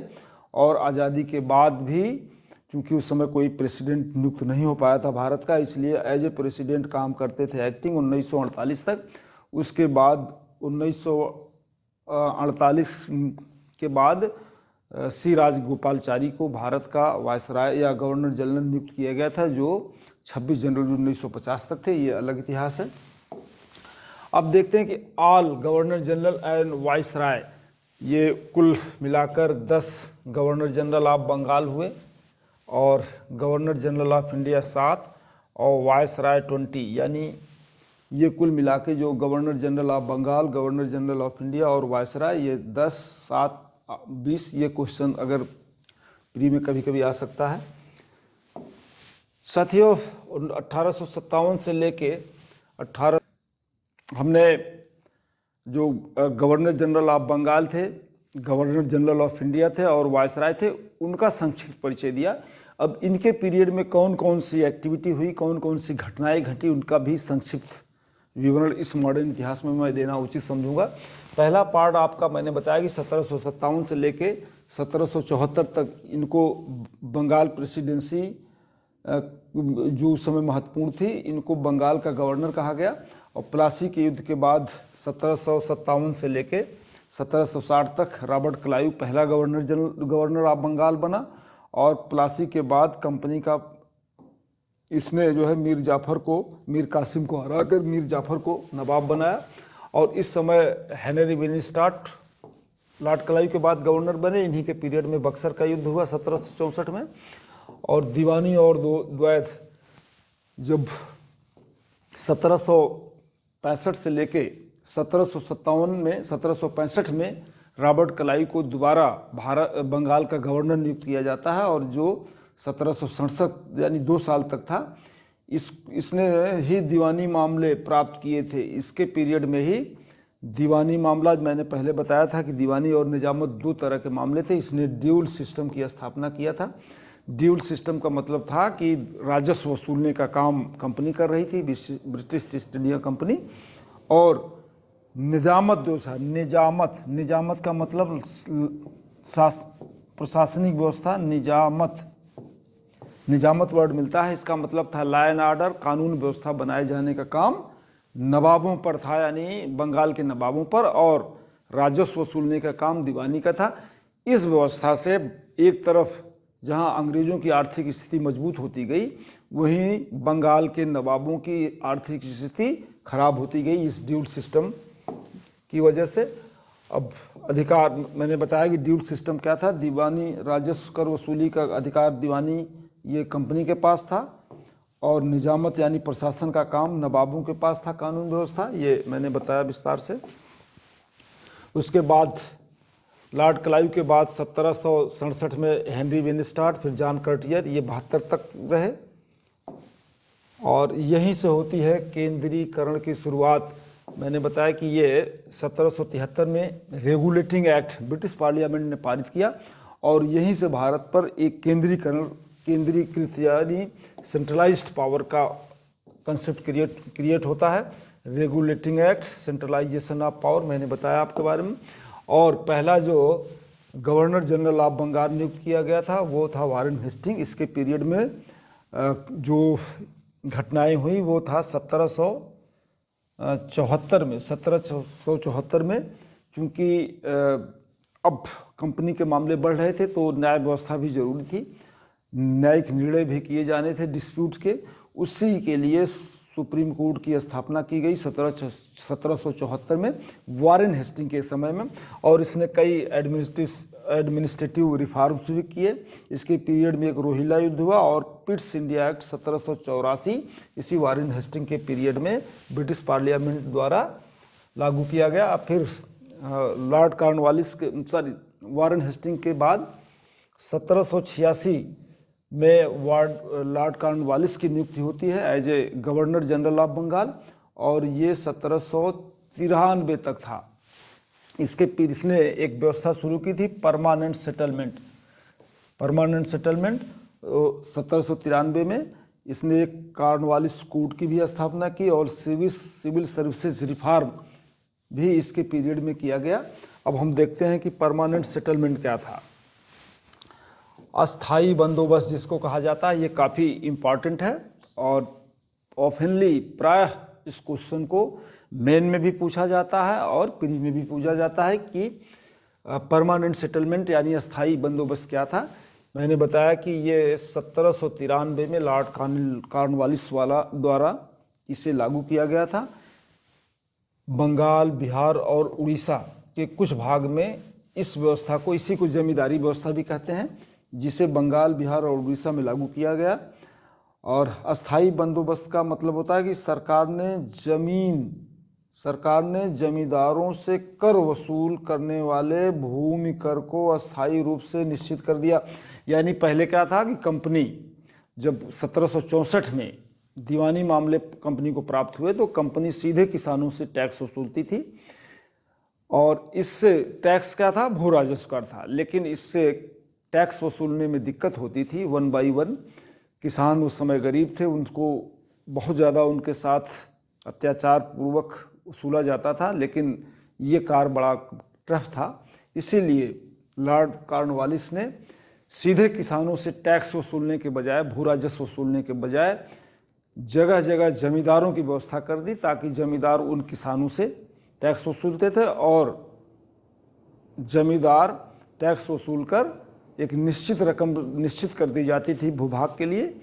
और आज़ादी के बाद भी, क्योंकि उस समय कोई प्रेसिडेंट नियुक्त नहीं हो पाया था भारत का, इसलिए एज ए प्रेसिडेंट काम करते थे एक्टिंग 1948 तक। उसके बाद 1948 के बाद सी राजगोपालचारी को भारत का वायसराय या गवर्नर जनरल नियुक्त किया गया था, जो 26 जनवरी 1950 तक थे। ये अलग इतिहास है। अब देखते हैं कि all governor general and viceroy, ये कुल मिलाकर 10 गवर्नर जनरल ऑफ बंगाल हुए, और गवर्नर जनरल ऑफ इंडिया 7 और वायसराय 20, यानी ये कुल मिला के जो governor general of Bengal, governor general of India और वायसराय, ये 10, 7, 20। ये क्वेश्चन अगर प्री में कभी कभी आ सकता है। साथियों, 1857 से लेके हमने जो गवर्नर जनरल ऑफ बंगाल थे, गवर्नर जनरल ऑफ इंडिया थे और वायसराय थे, उनका संक्षिप्त परिचय दिया। अब इनके पीरियड में कौन कौन सी एक्टिविटी हुई, कौन कौन सी घटनाएं घटी, उनका भी संक्षिप्त विवरण इस मॉडर्न इतिहास में मैं देना उचित समझूंगा। पहला पार्ट आपका मैंने बताया कि 1757 से लेके 1774 तक इनको बंगाल प्रेसिडेंसी, जो उस समय महत्वपूर्ण थी, इनको बंगाल का गवर्नर कहा गया। और प्लासी के युद्ध के बाद 1757 से लेके 1760 तक रॉबर्ट क्लाइव पहला गवर्नर ऑफ बंगाल बना, और प्लासी के बाद कंपनी का इसने जो है मीर कासिम को हराकर मीर जाफर को नवाब बनाया। और इस समय हेनरी विलिस्टार्ट लॉर्ड क्लाइव के बाद गवर्नर बने। इन्हीं के पीरियड में बक्सर का युद्ध हुआ 1764 में। और दीवानी और द्वैध जब 1765 से लेके 1765 में रॉबर्ट क्लाइव को दोबारा बंगाल का गवर्नर नियुक्त किया जाता है, और जो 1767 यानी 2 साल तक था, इसने ही दीवानी मामले प्राप्त किए थे। इसके पीरियड में ही दीवानी मामला, मैंने पहले बताया था कि दीवानी और निजामत 2 तरह के मामले थे। इसने ड्यूल सिस्टम की स्थापना किया था। ड्यूल सिस्टम का मतलब था कि राजस्व वसूलने का काम कंपनी कर रही थी, ब्रिटिश ईस्ट इंडिया कंपनी, और निजामत जो था, निजामत का मतलब प्रशासनिक व्यवस्था, निजामत वर्ड मिलता है, इसका मतलब था लॉ एंड ऑर्डर, कानून व्यवस्था बनाए जाने का काम नवाबों पर था, यानी बंगाल के नवाबों पर, और राजस्व वसूलने का काम दीवानी का था। इस व्यवस्था से एक तरफ जहां अंग्रेज़ों की आर्थिक स्थिति मजबूत होती गई, वहीं बंगाल के नवाबों की आर्थिक स्थिति खराब होती गई इस ड्यूल सिस्टम की वजह से। अब अधिकार, मैंने बताया कि ड्यूल सिस्टम क्या था, दीवानी राजस्व कर वसूली का अधिकार दीवानी ये कंपनी के पास था, और निजामत यानी प्रशासन का काम नवाबों के पास था, कानून व्यवस्था, ये मैंने बताया विस्तार से। उसके बाद लॉर्ड क्लाइव के बाद 1767 में हेनरी विनस्टार्ट, फिर जॉन कर्टियर, ये 72 तक रहे, और यहीं से होती है केंद्रीकरण की शुरुआत। मैंने बताया कि ये 1773 में रेगुलेटिंग एक्ट ब्रिटिश पार्लियामेंट ने पारित किया, और यहीं से भारत पर एक केंद्रीकृत यानी सेंट्रलाइज्ड पावर का कंसेप्ट क्रिएट होता है। Regulating act, centralisation of power, मैंने बताया आपके बारे में। और पहला जो गवर्नर जनरल ऑफ बंगाल नियुक्त किया गया था वो था वारेन हेस्टिंग। इसके पीरियड में जो घटनाएं हुई वो था 1774 में, चूँकि अब कंपनी के मामले बढ़ रहे थे तो न्याय व्यवस्था भी जरूरी थी, न्यायिक निर्णय भी किए जाने थे डिस्प्यूट्स के। उसी के लिए सुप्रीम कोर्ट की स्थापना की गई 1774 में वारेन हेस्टिंग के समय में, और इसने कई एडमिनिस्ट्रेटिव रिफॉर्म्स भी किए। इसके पीरियड में एक रोहिला युद्ध हुआ, और पिट्स इंडिया एक्ट 1784 इसी वारेन हेस्टिंग के पीरियड में ब्रिटिश पार्लियामेंट द्वारा लागू किया गया। फिर लॉर्ड कॉर्नवालिस के वारेन हेस्टिंग के बाद 1786 में लॉर्ड कॉर्नवालिस की नियुक्ति होती है as a governor general of Bengal, और ये 1793 तक था। इसने एक व्यवस्था शुरू की थी परमानेंट सेटलमेंट 1793 में इसने एक कॉर्नवालिस कोर्ट की भी स्थापना की, और सिविल सर्विसेज रिफॉर्म भी इसके पीरियड में किया गया। अब हम देखते हैं कि परमानेंट सेटलमेंट क्या था। अस्थाई बंदोबस्त जिसको कहा जाता है, ये काफ़ी इम्पॉर्टेंट है, और ऑफनली प्रायः इस क्वेश्चन को मेन में भी पूछा जाता है और प्री में भी पूछा जाता है कि परमानेंट सेटलमेंट यानी अस्थाई बंदोबस्त क्या था। मैंने बताया कि ये 1793 में लॉर्ड कॉर्नवालिस द्वारा इसे लागू किया गया था। बंगाल, बिहार और उड़ीसा के कुछ भाग में इस व्यवस्था को, इसी को जमींदारी व्यवस्था भी कहते हैं, जिसे बंगाल, बिहार और उड़ीसा में लागू किया गया। और अस्थाई बंदोबस्त का मतलब होता है कि सरकार ने जमींदारों से कर वसूल करने वाले भूमि कर को अस्थाई रूप से निश्चित कर दिया। यानी पहले क्या था कि कंपनी जब 1764 में दीवानी मामले कंपनी को प्राप्त हुए तो कंपनी सीधे किसानों से टैक्स वसूलती थी, और इससे टैक्स क्या था, भू राजस्व कर था। लेकिन इससे टैक्स वसूलने में दिक्कत होती थी, 1 by 1 किसान उस समय गरीब थे, उनको बहुत ज़्यादा उनके साथ अत्याचार पूर्वक वसूला जाता था, लेकिन ये कार्य बड़ा टफ था। इसीलिए लॉर्ड कॉर्नवालिस ने सीधे किसानों से टैक्स वसूलने के बजाय, भू राजस्व वसूलने के बजाय जगह जगह जमींदारों की व्यवस्था कर दी, ताकि जमींदार उन किसानों से टैक्स वसूलते थे, और जमींदार टैक्स वसूल कर एक निश्चित रकम निश्चित कर दी जाती थी भूभाग के लिए,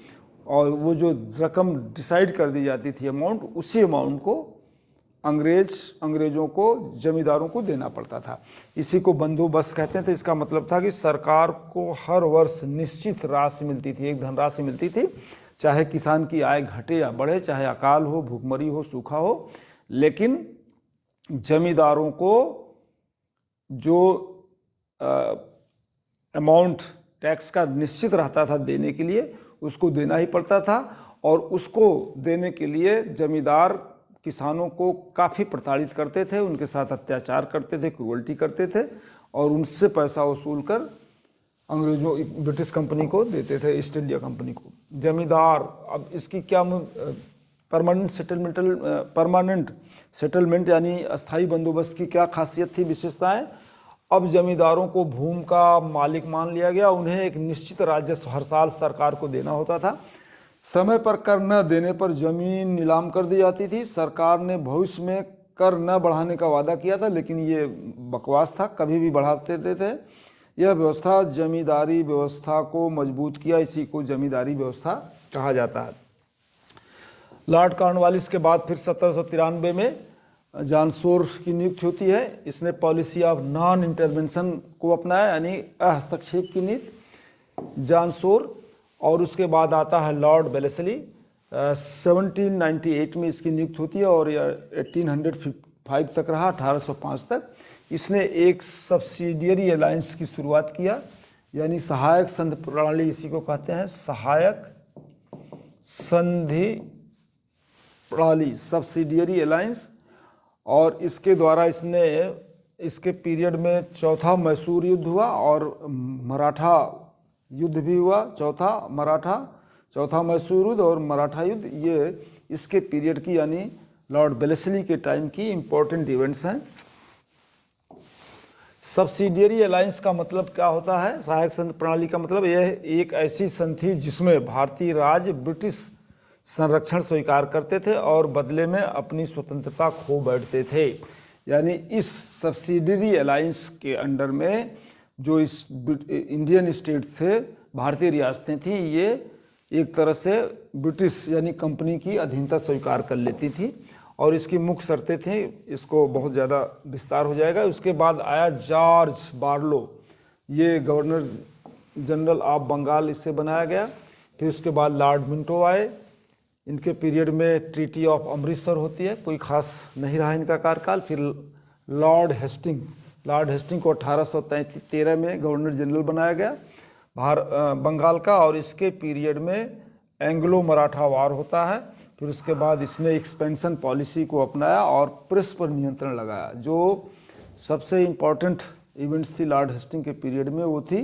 और वो जो रकम डिसाइड कर दी जाती थी अमाउंट, उसी अमाउंट को अंग्रेज़ों को, जमींदारों को देना पड़ता था। इसी को बंदोबस्त कहते थे। इसका मतलब था कि सरकार को हर वर्ष निश्चित राशि मिलती थी, एक धनराशि मिलती थी, चाहे किसान की आय घटे या बढ़े, चाहे अकाल हो, भूखमरी हो, सूखा हो, लेकिन जमींदारों को जो अमाउंट टैक्स का निश्चित रहता था देने के लिए, उसको देना ही पड़ता था। और उसको देने के लिए जमींदार किसानों को काफ़ी प्रताड़ित करते थे, उनके साथ अत्याचार करते थे, क्रूअल्टी करते थे, और उनसे पैसा वसूल कर अंग्रेजों, ब्रिटिश कंपनी को देते थे, ईस्ट इंडिया कंपनी को। जमींदार, अब इसकी क्या परमानेंट सेटलमेंट यानी अस्थाई बंदोबस्त की क्या खासियत थी, विशेषताएं। अब जमींदारों को भूमि का मालिक मान लिया गया, उन्हें एक निश्चित राजस्व हर साल सरकार को देना होता था। समय पर कर न देने पर जमीन नीलाम कर दी जाती थी। सरकार ने भविष्य में कर न बढ़ाने का वादा किया था, लेकिन ये बकवास था, कभी भी बढ़ाते देते थे। यह व्यवस्था जमींदारी व्यवस्था को मजबूत किया, इसी को जमींदारी व्यवस्था कहा जाता है। लॉर्ड कॉर्नवालिस के बाद फिर 1793 में जॉन शोर की नियुक्ति होती है। इसने पॉलिसी ऑफ नॉन इंटरवेंशन को अपनाया, यानी हस्तक्षेप की नीति, जॉन शोर। और उसके बाद आता है लॉर्ड वेलेस्ली, 1798 में इसकी नियुक्ति होती है और यह 1805 तक रहा, 1805 तक। इसने एक सब्सिडियरी अलायंस की शुरुआत किया, यानी सहायक संधि प्रणाली, इसी को कहते हैं सहायक संधि प्रणाली, सब्सिडियरी अलायंस। और इसके द्वारा इसके पीरियड में चौथा मैसूर युद्ध हुआ और मराठा युद्ध भी हुआ। चौथा मैसूर युद्ध और मराठा युद्ध, ये इसके पीरियड की, यानी लॉर्ड वेलेस्ली के टाइम की इम्पोर्टेंट इवेंट्स हैं। सब्सिडियरी अलायंस का मतलब क्या होता है? सहायक संधि प्रणाली का मतलब यह एक ऐसी संधि जिसमें भारतीय राज्य ब्रिटिश संरक्षण स्वीकार करते थे और बदले में अपनी स्वतंत्रता खो बैठते थे। यानी इस सब्सिडियरी अलायंस के अंडर में जो इस इंडियन स्टेट्स थे, भारतीय रियासतें थीं, ये एक तरह से ब्रिटिश यानी कंपनी की अधीनता स्वीकार कर लेती थी और इसकी मुख्य शर्तें थी। इसको बहुत ज़्यादा विस्तार हो जाएगा। उसके बाद आया जॉर्ज बार्लो, ये गवर्नर जनरल ऑफ बंगाल, इससे बनाया गया। फिर उसके बाद लॉर्ड मिंटो आए, इनके पीरियड में ट्रीटी ऑफ अमृतसर होती है, कोई खास नहीं रहा इनका कार्यकाल। फिर लॉर्ड हेस्टिंग को 1813 में गवर्नर जनरल बनाया गया बंगाल का, और इसके पीरियड में एंग्लो मराठा वार होता है। फिर उसके बाद इसने एक्सपेंशन पॉलिसी को अपनाया और प्रेस पर नियंत्रण लगाया। जो सबसे इम्पॉर्टेंट इवेंट्स थी लॉर्ड हेस्टिंग के पीरियड में, वो थी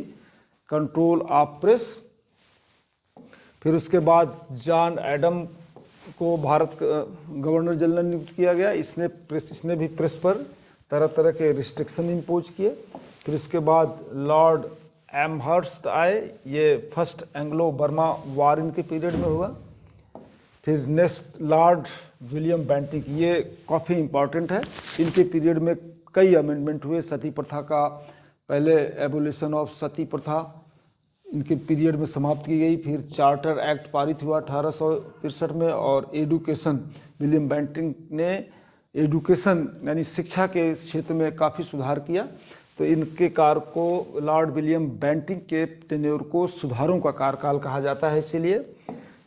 कंट्रोल ऑफ प्रेस। फिर उसके बाद जॉन एडम को भारत गवर्नर जनरल नियुक्त किया गया। इसने भी प्रेस पर तरह तरह के रिस्ट्रिक्शन इम्पोज किए। फिर उसके बाद लॉर्ड एमहर्स्ट आए, ये फर्स्ट एंग्लो बर्मा वार इनके पीरियड में हुआ। फिर नेक्स्ट लॉर्ड विलियम बेंटिक, ये काफ़ी इम्पॉर्टेंट है। इनके पीरियड में कई अमेंडमेंट हुए। सती प्रथा का पहले एबोलिशन ऑफ सती प्रथा इनके पीरियड में समाप्त की गई। फिर चार्टर एक्ट पारित हुआ 1863 में। और एडुकेशन, विलियम बेंटिक ने एडुकेशन यानी शिक्षा के क्षेत्र में काफ़ी सुधार किया, तो इनके कार्य को लॉर्ड विलियम बेंटिक के टेन्योर को सुधारों का कार्यकाल कहा जाता है इसीलिए।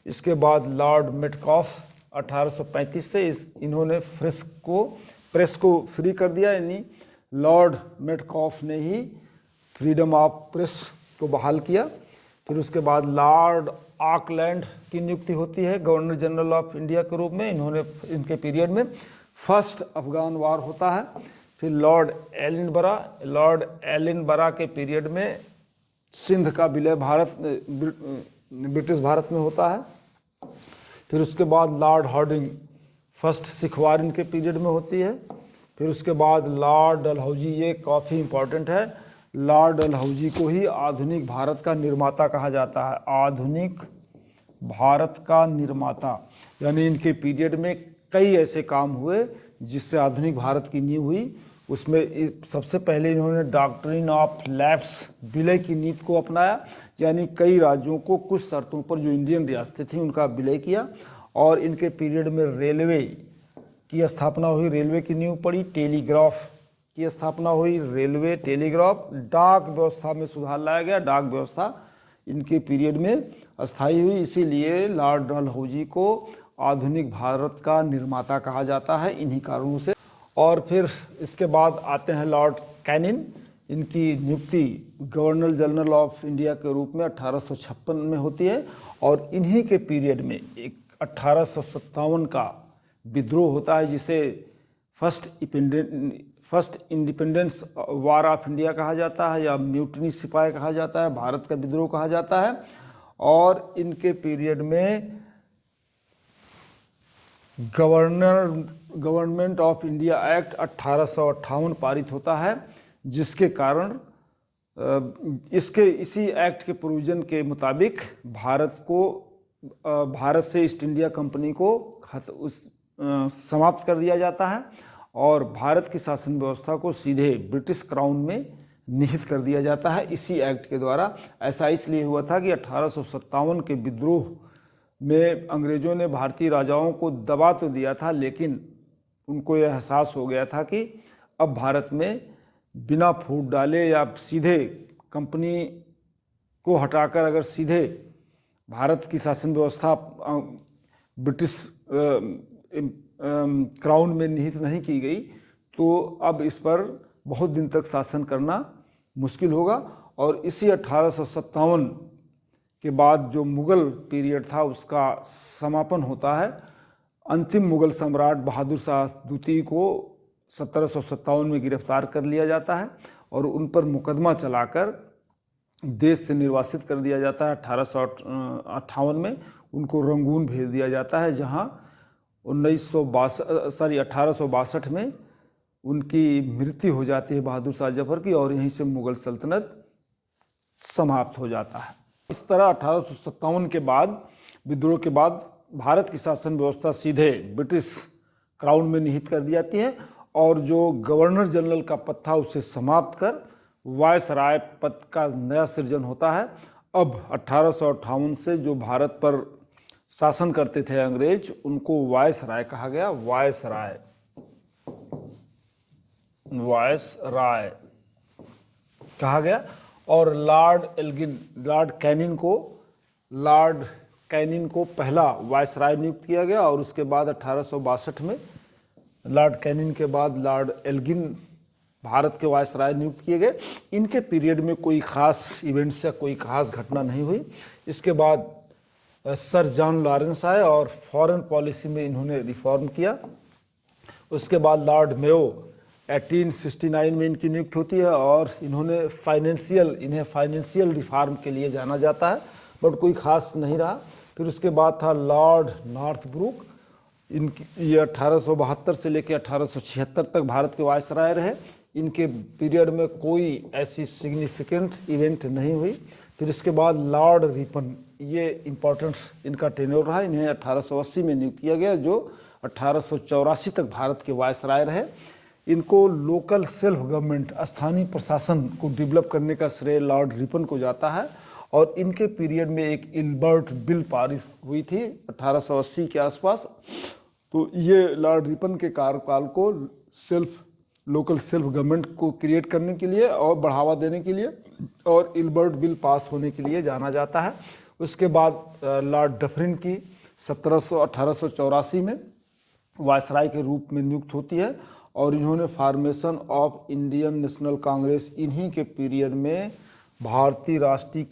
इसके बाद लॉर्ड मेटकॉफ 1835 से इन्होंने प्रेस को फ्री कर दिया, यानी लॉर्ड मेटकॉफ ने ही फ्रीडम ऑफ प्रेस को बहाल किया। फिर उसके बाद लॉर्ड ऑकलैंड की नियुक्ति होती है गवर्नर जनरल ऑफ इंडिया के रूप में। इनके पीरियड में फर्स्ट अफगान वार होता है। फिर लॉर्ड एलिनबरा के पीरियड में सिंध का विलय ब्रिटिश भारत में होता है। फिर उसके बाद लॉर्ड हार्डिंग, फर्स्ट सिख वार इनके पीरियड में होती है। फिर उसके बाद लॉर्ड डलहौजी, ये काफ़ी इम्पॉर्टेंट है। लॉर्ड डलहौजी को ही आधुनिक भारत का निर्माता कहा जाता है। आधुनिक भारत का निर्माता, यानी इनके पीरियड में कई ऐसे काम हुए जिससे आधुनिक भारत की नींव हुई। उसमें सबसे पहले इन्होंने डॉक्ट्रिन ऑफ लैप्स, विलय की नीति को अपनाया, यानी कई राज्यों को कुछ शर्तों पर जो इंडियन रियासतें थीं उनका विलय किया। और इनके पीरियड में रेलवे की स्थापना हुई, रेलवे की नींव पड़ी। टेलीग्राफ की स्थापना हुई, रेलवे, टेलीग्राफ। डाक व्यवस्था में सुधार लाया गया, डाक व्यवस्था इनके पीरियड में स्थायी हुई। इसीलिए लॉर्ड डलहौजी को आधुनिक भारत का निर्माता कहा जाता है इन्हीं कारणों से। और फिर इसके बाद आते हैं लॉर्ड कैनिंग, इनकी नियुक्ति गवर्नर जनरल ऑफ इंडिया के रूप में 1856 में होती है। और इन्हीं के पीरियड में एक 1857 का विद्रोह होता है जिसे first independence war of India कहा जाता है, या म्यूटनी सिपाही कहा जाता है, भारत का विद्रोह कहा जाता है। और इनके पीरियड में गवर्नमेंट ऑफ इंडिया एक्ट 1858 पारित होता है, जिसके कारण इसी एक्ट के प्रोविजन के मुताबिक भारत से ईस्ट इंडिया कंपनी को समाप्त कर दिया जाता है और भारत की शासन व्यवस्था को सीधे ब्रिटिश क्राउन में निहित कर दिया जाता है इसी एक्ट के द्वारा। ऐसा इसलिए हुआ था कि 1857 के विद्रोह में अंग्रेजों ने भारतीय राजाओं को दबा तो दिया था, लेकिन उनको यह एहसास हो गया था कि अब भारत में बिना फूट डाले या सीधे कंपनी को हटाकर अगर सीधे भारत की शासन व्यवस्था ब्रिटिश क्राउन में निहित नहीं की गई तो अब इस पर बहुत दिन तक शासन करना मुश्किल होगा। और इसी 1857 के बाद जो मुग़ल पीरियड था उसका समापन होता है। अंतिम मुग़ल सम्राट बहादुर शाह द्वितीय को 1757 में गिरफ्तार कर लिया जाता है और उन पर मुकदमा चलाकर देश से निर्वासित कर दिया जाता है। 1858 में उनको रंगून भेज दिया जाता है, जहां 1862 में उनकी मृत्यु हो जाती है बहादुर शाह जफर की, और यहीं से मुग़ल सल्तनत समाप्त हो जाता है। इस तरह 1857 के बाद विद्रोह के बाद भारत की शासन व्यवस्था सीधे ब्रिटिश क्राउन में निहित कर दी जाती है और जो गवर्नर जनरल का पद था उसे समाप्त कर वायसराय पद का नया सृजन होता है। अब 1858 से जो भारत पर शासन करते थे अंग्रेज, उनको वायसराय कहा गया। वायसराय कहा गया। और लॉर्ड कैनिन को पहला वायसराय नियुक्त किया गया और उसके बाद 1862 में लॉर्ड कैनिन के बाद लॉर्ड एल्गिन भारत के वायसराय नियुक्त किए गए। इनके पीरियड में कोई खास इवेंट्स या कोई खास घटना नहीं हुई। इसके बाद सर जॉन लॉरेंस आए और फॉरेन पॉलिसी में इन्होंने रिफॉर्म किया। उसके बाद लॉर्ड मेयो 1869 में इनकी नियुक्ति होती है और इन्हें फाइनेंशियल रिफॉर्म के लिए जाना जाता है, बट कोई खास नहीं रहा। फिर उसके बाद था लॉर्ड नॉर्थब्रुक, इनकी ये 1872 से लेकर 1876 तक भारत के वायसराय रहे। इनके पीरियड में कोई ऐसी सिग्निफिकेंट इवेंट नहीं हुई। फिर इसके बाद लॉर्ड रिपन, ये इम्पोर्टेंट इनका टेन्योर रहा। इन्हें 1880 में नियुक्त किया गया, जो 1884 तक भारत के वायसराय रहे। इनको लोकल सेल्फ गवर्नमेंट, स्थानीय प्रशासन को डेवलप करने का श्रेय लॉर्ड रिपन को जाता है। और इनके पीरियड में एक इल्बर्ट बिल पारित हुई थी 1880 के आसपास। तो ये लॉर्ड रिपन के कार्यकाल को लोकल सेल्फ गवर्नमेंट को क्रिएट करने के लिए और बढ़ावा देने के लिए और इल्बर्ट बिल पास होने के लिए जाना जाता है। उसके बाद लॉर्ड डफरिन की 1884 में वायसराय के रूप में नियुक्त होती है और इन्होंने formation of Indian national Congress, इन्हीं के पीरियड में भारतीय राष्ट्रीय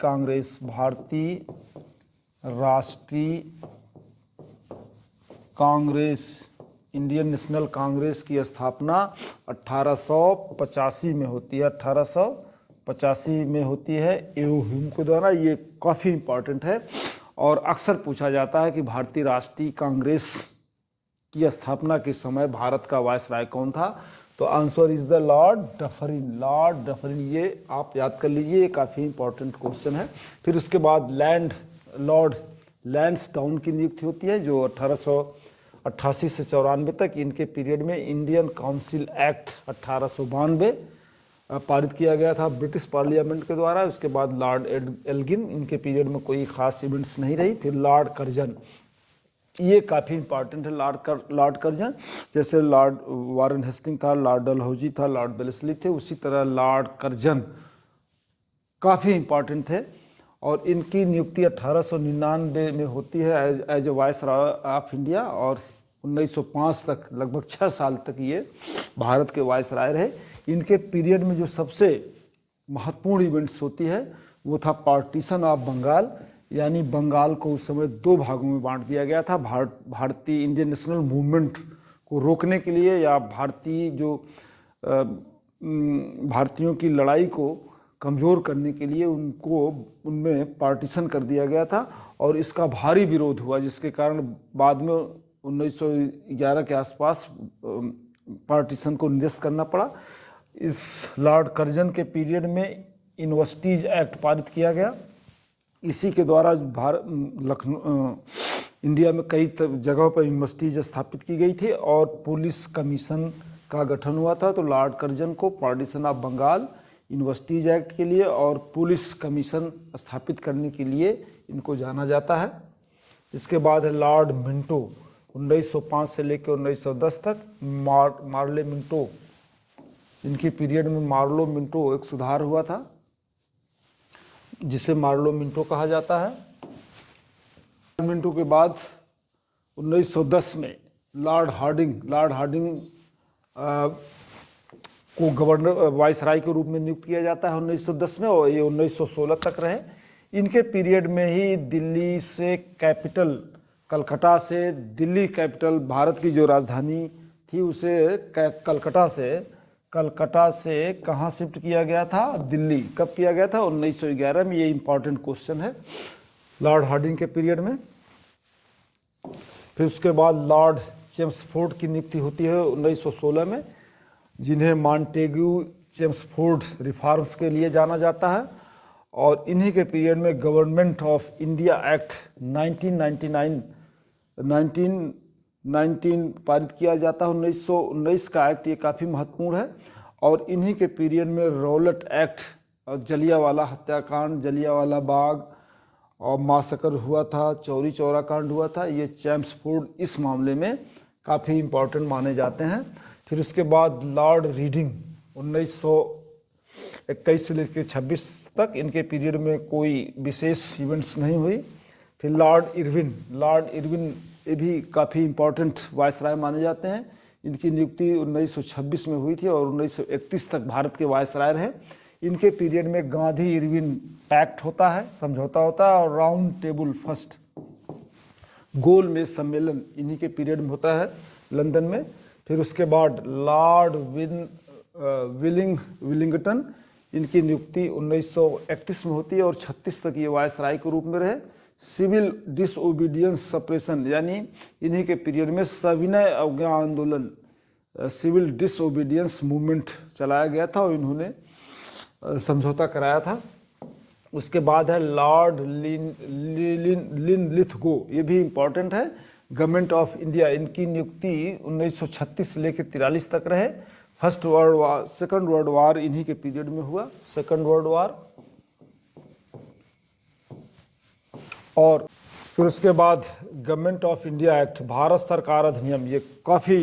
कांग्रेस इंडियन नेशनल कांग्रेस की स्थापना 1885 में होती है। 1885 में होती है एओ ह्यूम के द्वारा। ये काफ़ी इम्पॉर्टेंट है और अक्सर पूछा जाता है कि भारतीय राष्ट्रीय कांग्रेस की स्थापना के समय भारत का वायसराय कौन था। तो answer is the Lord Dufferin. ये आप याद कर लीजिए, ये काफ़ी इंपॉर्टेंट क्वेश्चन है। फिर उसके बाद लॉर्ड लैंसडाउन की नियुक्ति होती है, जो 1888 से 94 तक। इनके पीरियड में इंडियन काउंसिल एक्ट 1892 पारित किया गया था ब्रिटिश पार्लियामेंट के द्वारा। उसके बाद लॉर्ड एल्गिन, इनके पीरियड में कोई खास इवेंट्स नहीं रही। फिर लॉर्ड कर्जन, ये काफ़ी इंपॉर्टेंट है। लॉर्ड कर्जन, जैसे लॉर्ड वारन हेस्टिंग था, लॉर्ड डलहौजी था, लॉर्ड वेलेस्ली थे, उसी तरह लॉर्ड कर्जन काफ़ी इंपॉर्टेंट थे। और इनकी नियुक्ति 1899 में होती है as a viceroy of India और 1905 तक, लगभग 6 साल तक ये भारत के वायसराय रहे। इनके पीरियड में जो सबसे महत्वपूर्ण इवेंट्स होती है वो था पार्टीशन ऑफ बंगाल, यानी बंगाल को उस समय 2 भागों में बांट दिया गया था। भारतीय इंडियन नेशनल मूवमेंट को रोकने के लिए या भारतीयों की लड़ाई को कमज़ोर करने के लिए उनमें पार्टीशन कर दिया गया था और इसका भारी विरोध हुआ, जिसके कारण बाद में 1911 के आसपास पार्टीशन को निरस्त करना पड़ा। इस लॉर्ड कर्जन के पीरियड में यूनिवर्सिटीज़ एक्ट पारित किया गया। इसी के द्वारा इंडिया में कई जगहों पर यूनिवर्सिटीज स्थापित की गई थी और पुलिस कमीशन का गठन हुआ था। तो लॉर्ड कर्जन को partition of Bengal universities act के लिए और पुलिस कमीशन स्थापित करने के लिए इनको जाना जाता है। इसके बाद है लॉर्ड मिंटो, 1905 से लेकर 1910 तक। मार्ले मिंटो, इनके पीरियड में मार्लो मिंटो एक सुधार हुआ था जिसे मार्लो मिंटो कहा जाता है। मिंटो के बाद 1910 में लॉर्ड हार्डिंग को गवर्नर वाइसराय के रूप में नियुक्त किया जाता है 1910 में, और ये 1916 तक रहे। इनके पीरियड में ही दिल्ली से कैपिटल, कलकत्ता से दिल्ली कैपिटल, भारत की जो राजधानी थी उसे कलकत्ता से कहाँ शिफ्ट किया गया था? दिल्ली। कब किया गया था? 1911 में। ये इंपॉर्टेंट क्वेश्चन है लॉर्ड हार्डिंग के पीरियड में। फिर उसके बाद लॉर्ड चेम्सफोर्ड की नियुक्ति होती है 1916 में, जिन्हें मॉन्टेग्यू चेम्सफोर्ड रिफॉर्म्स के लिए जाना जाता है। और इन्हीं के पीरियड में गवर्नमेंट ऑफ इंडिया एक्ट 1919 पारित किया जाता है। 1919 का एक्ट ये काफ़ी महत्वपूर्ण है। और इन्हीं के पीरियड में रौलट एक्ट, जलियांवाला हत्याकांड, जलियांवाला बाग और मासकर हुआ था, चौरी चौरा कांड हुआ था, ये चेम्सफोर्ड इस मामले में काफ़ी इम्पोर्टेंट माने जाते हैं। फिर उसके बाद लॉर्ड रीडिंग 1921 से लेकर 26 तक, इनके पीरियड में कोई विशेष इवेंट्स नहीं हुई। फिर लॉर्ड इरविन ये भी काफ़ी इम्पोर्टेंट वायसराय माने जाते हैं। इनकी नियुक्ति 1926 में हुई थी और 1931 तक भारत के वायसराय रहे। इनके पीरियड में गांधी इरविन पैक्ट होता है, समझौता होता है, और राउंड टेबल फर्स्ट गोल मेज सम्मेलन इन्हीं के पीरियड में होता है लंदन में। फिर उसके बाद लॉर्ड विलिंगटन, इनकी नियुक्ति 1931 में होती है और 36 तक ये वायसराय के रूप में रहे। सिविल डिसओबीडियंस सप्रेशन, यानी इन्हीं के पीरियड में सविनय अवज्ञा आंदोलन, सिविल डिसओबीडियंस मूवमेंट चलाया गया था और इन्होंने समझौता कराया था। उसके बाद है लॉर्ड लिनलिथगो, ये भी इम्पॉर्टेंट है, गवर्नमेंट ऑफ इंडिया। इनकी नियुक्ति 1936 से लेकर 43 तक रहे। सेकंड वर्ल्ड वार इन्हीं के पीरियड में हुआ, सेकंड वर्ल्ड वार। और फिर उसके बाद government of India act, Bharat सरकार अधिनियम, ये काफ़ी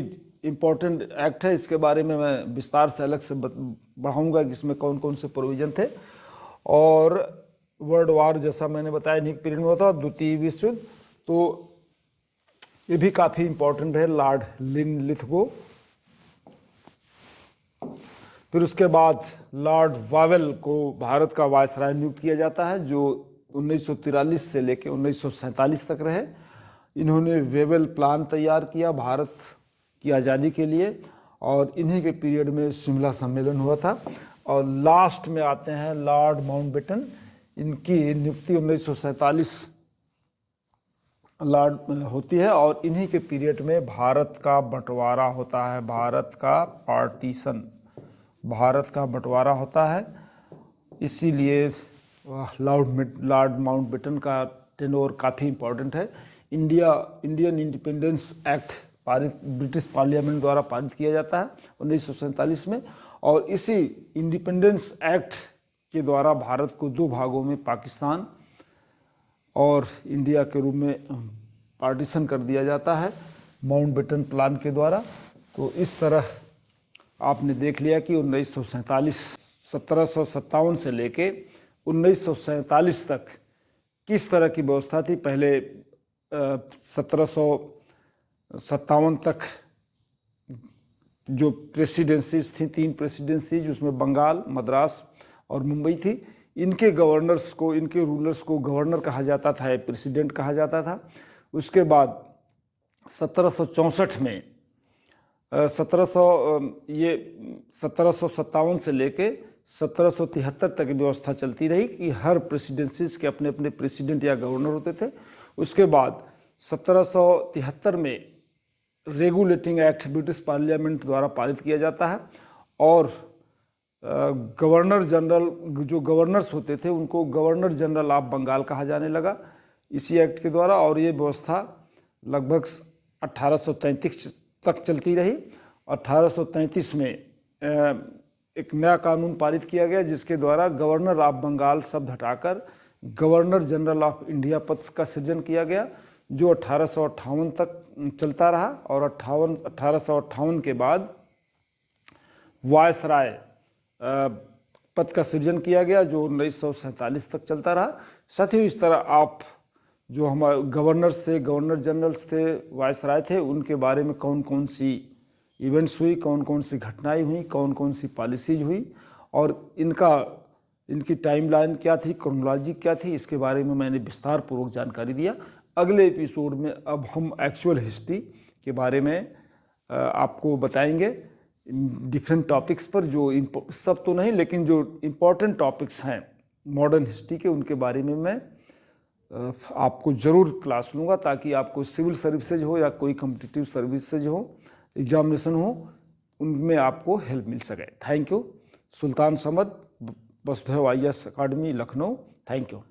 इम्पोर्टेंट एक्ट है। इसके बारे में मैं विस्तार से अलग से बढ़ाऊंगा कि इसमें कौन कौन से प्रोविजन थे। और वर्ल्ड वार जैसा मैंने बताया इन्हीं पीरियड में होता, द्वितीय विश्व युद्ध, तो ये भी काफ़ी इम्पोर्टेंट है, लॉर्ड लिनलिथगो। फिर उसके बाद लॉर्ड वावेल को भारत का वायसराय नियुक्त किया जाता है, जो 1943 से लेकर 1947 तक रहे। इन्होंने वेवेल प्लान तैयार किया भारत की आज़ादी के लिए, और इन्हीं के पीरियड में शिमला सम्मेलन हुआ था। और लास्ट में आते हैं लॉर्ड माउंटबेटन, इनकी नियुक्ति 1947 लॉर्ड होती है और इन्हीं के पीरियड में भारत का बंटवारा होता है, भारत का पार्टीशन, भारत का बंटवारा होता है। इसीलिए लॉर्ड माउंटबेटन का टेनोर काफ़ी इम्पोर्टेंट है। Indian independence act British parliament द्वारा पारित किया जाता है 1947 में, और इसी इंडिपेंडेंस एक्ट के द्वारा भारत को दो भागों में, पाकिस्तान और इंडिया के रूप में पार्टीशन कर दिया जाता है माउंटबेटन प्लान के द्वारा। तो इस तरह आपने देख लिया कि 1757 से लेके 1947 तक किस तरह की व्यवस्था थी। पहले 1757 तक जो प्रेसिडेंसीज थी, 3 प्रेसिडेंसीज, उसमें बंगाल, मद्रास और मुंबई थी। इनके गवर्नर्स को, इनके रूलर्स को गवर्नर कहा जाता था या प्रेसिडेंट कहा जाता था। उसके बाद 1764 में 1757 से लेके 1773 तक व्यवस्था चलती रही कि हर प्रेसिडेंसीज के अपने अपने प्रेसिडेंट या गवर्नर होते थे। उसके बाद 1773 में रेगुलेटिंग एक्ट ब्रिटिश पार्लियामेंट द्वारा पारित किया जाता है, और गवर्नर जनरल, जो गवर्नर्स होते थे उनको गवर्नर जनरल ऑफ बंगाल कहा जाने लगा इसी एक्ट के द्वारा। और ये व्यवस्था लगभग 1833 तक चलती रही। 1833 में एक नया कानून पारित किया गया जिसके द्वारा गवर्नर ऑफ बंगाल शब्द हटाकर गवर्नर जनरल ऑफ इंडिया पद का सृजन किया गया, जो 1858 तक चलता रहा और 1858 के बाद वायसराय पद का सृजन किया गया, जो 1947 तक चलता रहा। साथ ही इस तरह आप जो हमारे गवर्नर्स थे, गवर्नर जनरल्स थे, वायसराय थे, उनके बारे में कौन कौन सी इवेंट्स हुई, कौन कौन सी घटनाएं हुई, कौन कौन सी पॉलिसीज हुई और इनकी टाइमलाइन क्या थी, क्रोनोलॉजी क्या थी, इसके बारे में मैंने विस्तार पूर्वक जानकारी दिया। अगले एपिसोड में अब हम एक्चुअल हिस्ट्री के बारे में आपको बताएंगे डिफरेंट टॉपिक्स पर, जो सब तो नहीं लेकिन जो इम्पोर्टेंट टॉपिक्स हैं मॉडर्न हिस्ट्री के, उनके बारे में मैं आपको ज़रूर क्लास लूँगा, ताकि आपको सिविल सर्विसेज हो या कोई कॉम्पिटिटिव सर्विसेज हो, एग्जामिनेशन हो, उनमें आपको हेल्प मिल सके। Thank you. सुल्तान समद, वसुधैव IAS academy, Lucknow. Thank you.